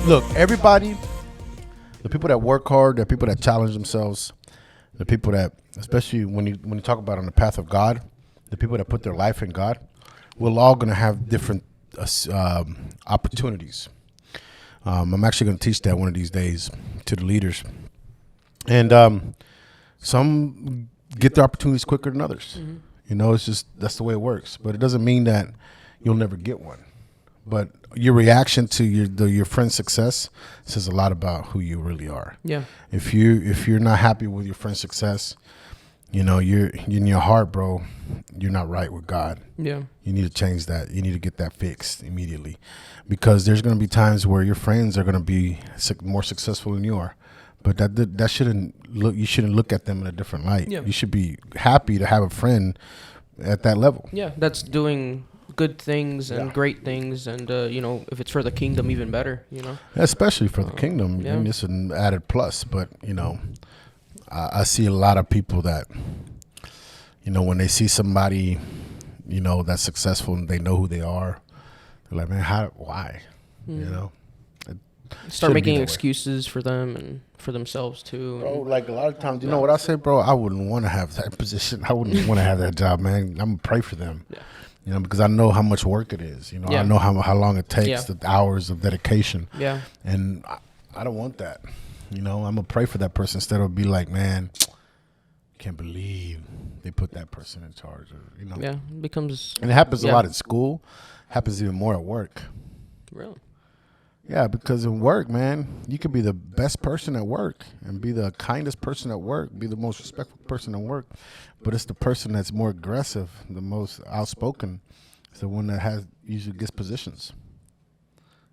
Look, everybody, the people that work hard, the people that challenge themselves, the people that, especially when you talk about on the path of God, the people that put their life in God, we're all going to have different opportunities. I'm actually going to teach that one of these days to the leaders. And some get their opportunities quicker than others. Mm-hmm. You know, it's just, that's the way it works. But it doesn't mean that you'll never get one. But your reaction to your friend's success says a lot about who you really are. Yeah. If you're not happy with your friend's success, you know, you're in your heart, bro, you're not right with God. Yeah. You need to change that. You need to get that fixed immediately, because there's going to be times where your friends are going to be more successful than you are. But that shouldn't look. You shouldn't look at them in a different light. Yeah. You should be happy to have a friend at that level. Yeah, that's doing good things and great things, and you know, if it's for the kingdom, even better. You know, especially for the kingdom, yeah. It's an added plus. But you know, I see a lot of people that, you know, when they see somebody, you know, that's successful and they know who they are, they're like, man, why? You know. Start making excuses for them and for themselves too. Bro, like a lot of times, you know what I say, bro? I wouldn't want to have that position. I wouldn't want to have that job, man. I'm gonna pray for them, you know, because I know how much work it is. You know, I know how long it takes, the hours of dedication. Yeah, and I don't want that. You know, I'm gonna pray for that person instead of be like, man, I can't believe they put that person in charge. Or, you know, it becomes, and it happens a lot at school. Happens even more at work. Really. Yeah, because in work, man, you could be the best person at work and be the kindest person at work, be the most respectful person at work, but it's the person that's more aggressive, the most outspoken, is the one that usually gets positions.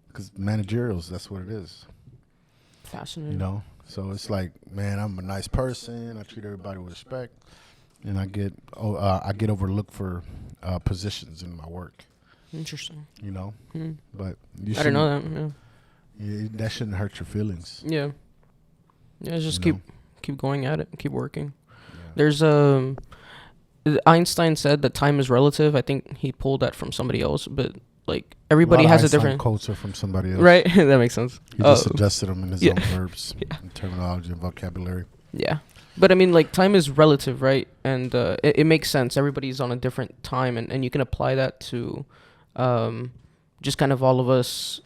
Because managerials, that's what it is. Fascinating. You know, so it's like, man, I'm a nice person. I treat everybody with respect, and I get overlooked for positions in my work. Interesting. You know, but I didn't know that. Yeah, that shouldn't hurt your feelings. Yeah. Yeah, just keep going at it, keep working. Yeah. There's Einstein said that time is relative. I think he pulled that from somebody else, but like everybody has a different quotes are from somebody else. Right? That makes sense. He just adjusted them in his own verbs and terminology and vocabulary. Yeah. But I mean, like, time is relative, right? And it makes sense. Everybody's on a different time, and you can apply that to just kind of all of us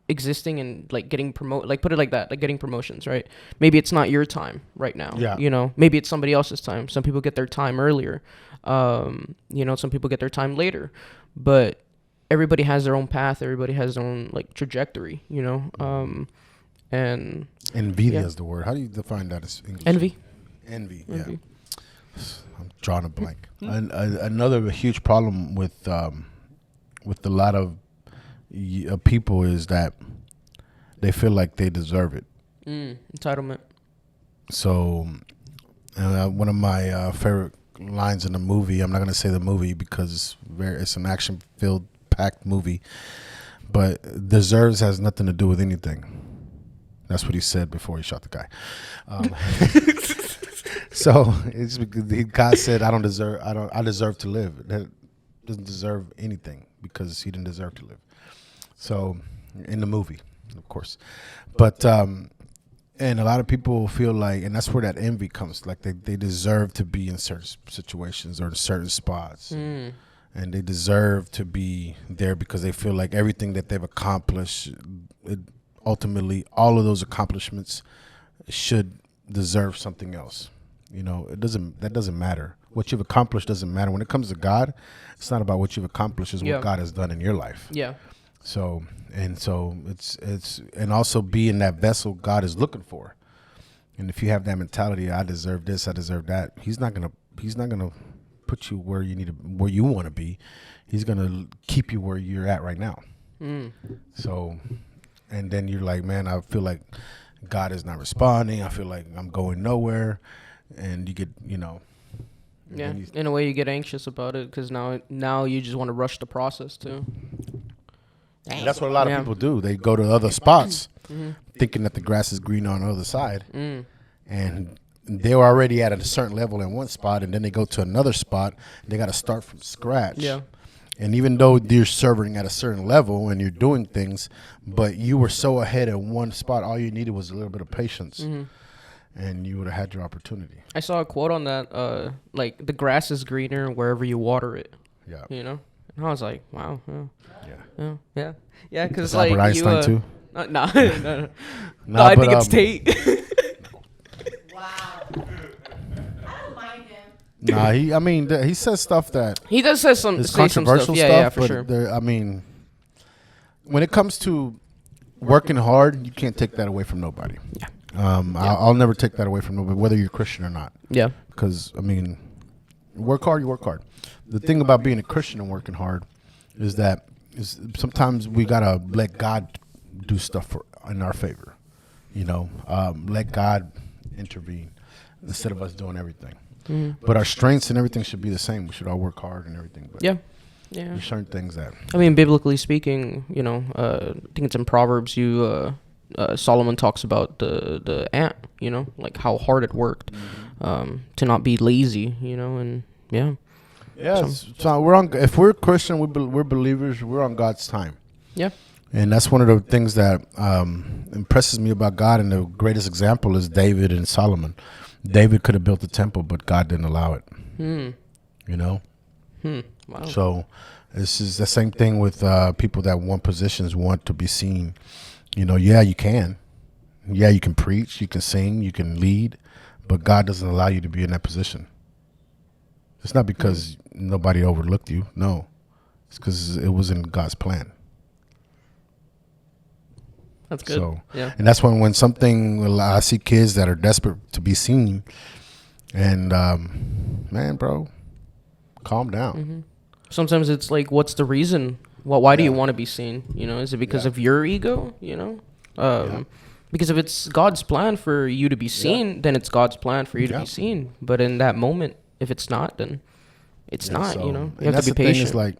existing and like getting put it like that, like getting promotions, right? Maybe it's not your time right now. Yeah. You know, maybe it's somebody else's time. Some people get their time earlier. You know, some people get their time later. But everybody has their own path. Everybody has their own like trajectory, you know? And envidia is the word. How do you define that as English? Envy. Yeah. I'm drawing a blank. Another huge problem with a lot of people is that they feel like they deserve it. Entitlement. So one of my favorite lines in the movie, I'm not going to say the movie because it's an action-filled, packed movie, but deserves has nothing to do with anything. That's what he said before he shot the guy. So it's because God said, I deserve to live. That doesn't deserve anything because he didn't deserve to live. So in the movie, of course, but and a lot of people feel like, and that's where that envy comes, like they deserve to be in certain situations or in certain spots, and they deserve to be there because they feel like everything that they've accomplished, ultimately all of those accomplishments should deserve something else. You know, that doesn't matter. What you've accomplished doesn't matter. When it comes to God, it's not about what you've accomplished, it's what God has done in your life. Yeah. So it's and also being that vessel God is looking for. And if you have that mentality, I deserve this, I deserve that, he's not gonna put you where you want to be. He's gonna keep you where you're at right now. So, and then you're like, man, I feel like God is not responding. I feel like I'm going nowhere, and you get, you know. Yeah, in a way you get anxious about it because now you just want to rush the process too. And that's what a lot of people do. They go to other spots thinking that the grass is green on the other side. And they were already at a certain level in one spot, and then they go to another spot. They got to start from scratch. Yeah. And even though you're serving at a certain level and you're doing things, but you were so ahead in one spot, all you needed was a little bit of patience, and you would have had your opportunity. I saw a quote on that, like the grass is greener wherever you water it. Yeah. You know, and I was like, wow, Yeah. yeah, because Is Albert Einstein too? No, no. No, I think but, it's Tate. Wow. I don't mind him. Nah, he says stuff that He does say some is say some controversial stuff. stuff. Yeah, for but sure. I mean, when it comes to working hard, you can't take that away from nobody. Yeah. I'll never take that away from nobody, whether you're Christian or not. Yeah. Because I mean, work hard, you work hard. The thing about being a Christian and working hard is that sometimes we gotta let God do stuff in our favor. You know, let God intervene instead of us doing everything. But our strengths and everything should be the same. We should all work hard and everything. But Yeah. there's certain things that I mean, biblically speaking, you know, I think it's in Proverbs. Solomon talks about the ant. You know, like how hard it worked to not be lazy. You know, and yeah. Yeah, so we're on. If we're Christian, we're believers. We're on God's time. Yeah. And that's one of the things that impresses me about God. And the greatest example is David and Solomon. David could have built the temple, but God didn't allow it. You know. Wow. So this is the same thing with people that want positions, want to be seen. You know, yeah, you can. Yeah, you can preach, you can sing, you can lead, but God doesn't allow you to be in that position. It's not because nobody overlooked you. No, it's because it was in God's plan. That's good. So, yeah. and that's when something, I see kids that are desperate to be seen, and man, bro, calm down. Sometimes it's like, what's the reason? Well, why do you Yeah. want to be seen? You know, is it because Yeah. of your ego? You know, because if it's God's plan for you to be seen, then it's God's plan for you to Yeah. be seen. But in that moment, if it's not, then it's not. So- You know, you and have that's to be the thing, patient. is like,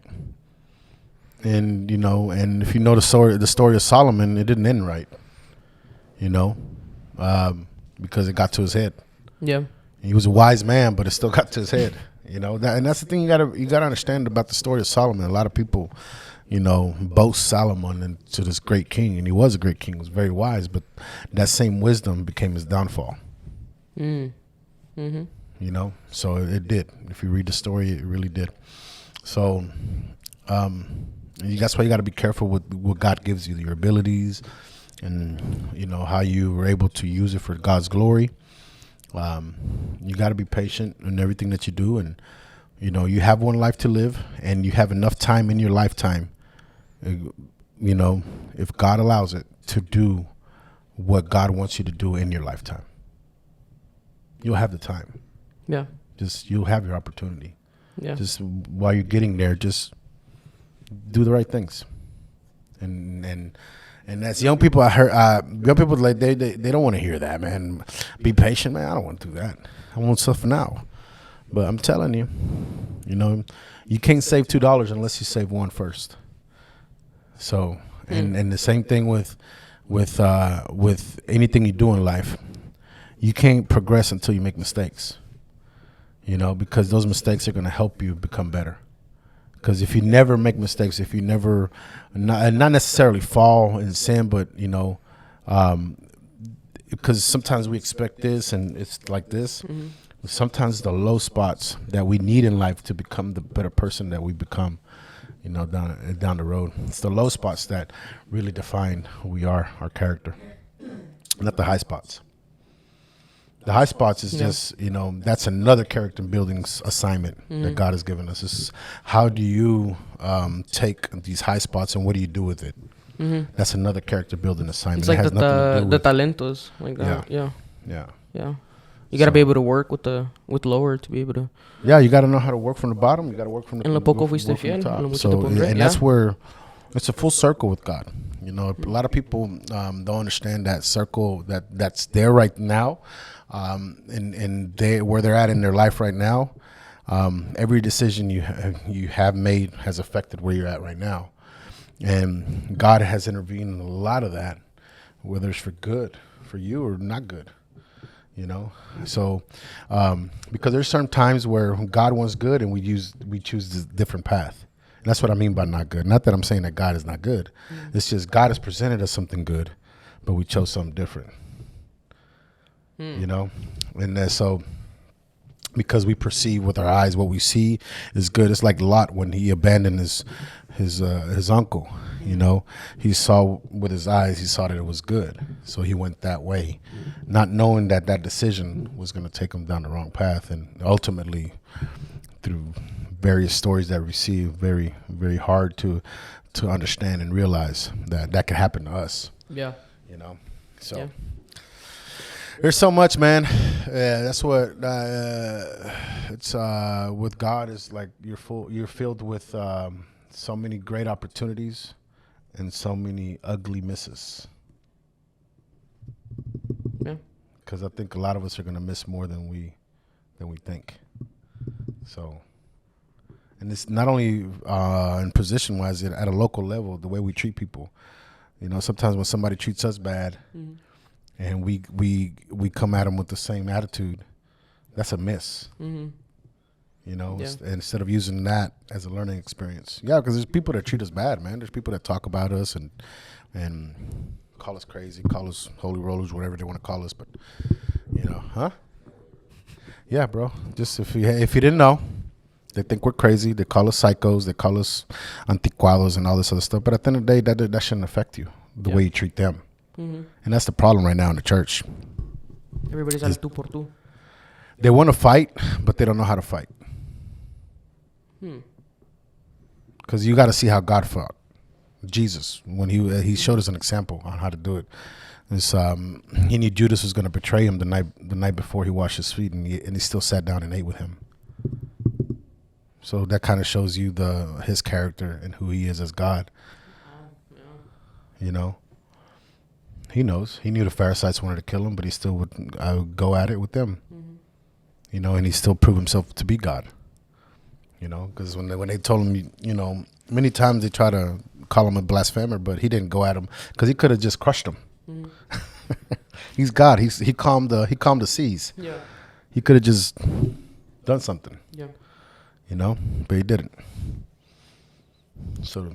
and you know, and if you know the story of Solomon, it didn't end right. You know, because it got to his head. yeah. He was a wise man, but it still got to his head. You know, and that's the thing you gotta understand about the story of Solomon. A lot of people, you know, boast Solomon into this great king, and he was a great king. He was very wise, but that same wisdom became his downfall. You know, so it did. If you read the story, it really did. So that's why you got to be careful with what God gives you, your abilities, and you know how you were able to use it for God's glory. You got to be patient in everything that you do, and you know you have one life to live, and you have enough time in your lifetime. You know, if God allows it, to do what God wants you to do in your lifetime. You'll have the time. Yeah. Just you'll have your opportunity. Yeah. Just while you're getting there, just do the right things. And as young people, I heard young people like they don't want to hear that, man. Be patient, man. I don't want to do that. I want stuff now. But I'm telling you, you know, you can't save $2 unless you save one first. So and the same thing with anything you do in life, you can't progress until you make mistakes. You know, because those mistakes are going to help you become better. Because if you never make mistakes, if you never, not necessarily fall in sin, but, you know, because sometimes we expect this and it's like this. Sometimes the low spots that we need in life to become the better person that we become, you know, down the road. It's the low spots that really define who we are, our character, not the high spots. The high spots is just, you know, that's another character building assignment that God has given us. Is how do you take these high spots and what do you do with it? That's another character building assignment. It's like it has nothing to do the with, talentos, like that. Yeah. yeah. You gotta be able to work with lower to be able to. Yeah, you got to know how to work from the bottom. You got to work from the En lo poco work from fuiste the fiel, top. en lo mucho So, te pondré. and Yeah. that's where it's a full circle with God. You know, a lot of people don't understand that circle that's there right now, and they where they're at in their life right now. Every decision you have made has affected where you're at right now, and God has intervened in a lot of that, whether it's for good for you or not good. You know, so because there's certain times where God wants good and we choose this different path, And that's what I mean by not good. Not that I'm saying that God is not good. It's just God has presented us something good, but we chose something different. You know? And so because we perceive with our eyes what we see is good. It's like Lot when he abandoned his uncle. You know, he saw with his eyes, he saw that it was good, so he went that way, not knowing that that decision was going to take him down the wrong path, and ultimately, through various stories that we see, very very hard to understand and realize that that could happen to us. Yeah. You know, so. Yeah. There's so much, man. Yeah, that's what it's with God is like you're filled with so many great opportunities and so many ugly misses. Yeah. Because I think a lot of us are gonna miss more than we think. So, and it's not only in position wise, at a local level, the way we treat people. You know, sometimes when somebody treats us bad. Mm-hmm. And we come at them with the same attitude, that's a miss. Mm-hmm. You know, Yeah. instead of using that as a learning experience. Yeah, because there's people that treat us bad, man. There's people that talk about us and call us crazy, call us holy rollers, whatever they want to call us. But, you know, huh? Yeah, bro. Just if you didn't know, they think we're crazy. They call us psychos. They call us anticuados and all this other stuff. But at the end of the day, that shouldn't affect you, the way you treat them. Mm-hmm. And that's the problem right now in the church. Everybody's al tú por tú. They want to fight, but they don't know how to fight. Because you got to see how God fought. Jesus, when he showed us an example on how to do it. It's, he knew Judas was going to betray him the night before he washed his feet, and he still sat down and ate with him. So that kind of shows you his character and who he is as God. You know. He knows. He knew the Pharisees wanted to kill him, but he still would go at it with them. Mm-hmm. You know, and he still proved himself to be God. You know, because when they told him, you know, many times they try to call him a blasphemer, but he didn't go at him because he could have just crushed him. Mm-hmm. He's God. He calmed the seas. Yeah. He could have just done something. Yeah. You know, but he didn't. So,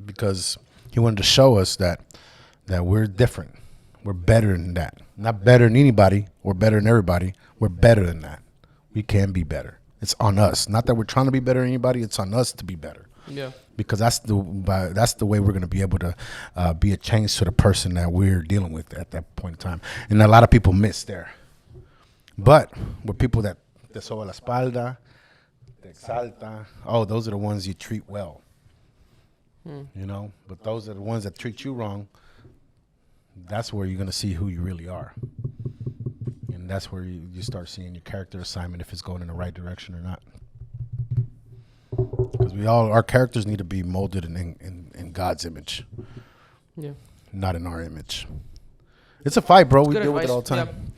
because he wanted to show us that we're different. We're better than that. Not better than anybody or better than everybody. We're better than that. We can be better. It's on us. Not that we're trying to be better than anybody. It's on us to be better. Yeah. Because that's the way we're going to be able to be a change to the person that we're dealing with at that point in time. And a lot of people miss there. But with people that te soba la espalda, te exalta, those are the ones you treat well. You know, but those are the ones that treat you wrong. That's where you're going to see who you really are. And that's where you start seeing your character assignment, if it's going in the right direction or not. Because our characters need to be molded in God's image. Yeah. Not in our image. It's a fight, bro. We Good deal with it all the advice. time.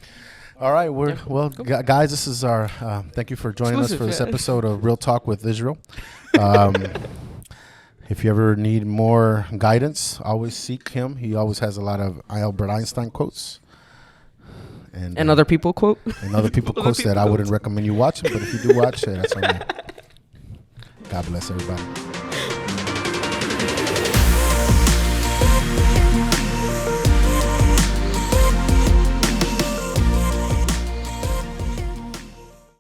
All right. Guys, this is our, thank you for joining us for this episode of Real Talk with Israel. If you ever need more guidance, always seek him. He always has a lot of Albert Einstein quotes. And other people quote? And other people quotes that I wouldn't recommend you watching, but if you do watch, that's on you. God bless everybody.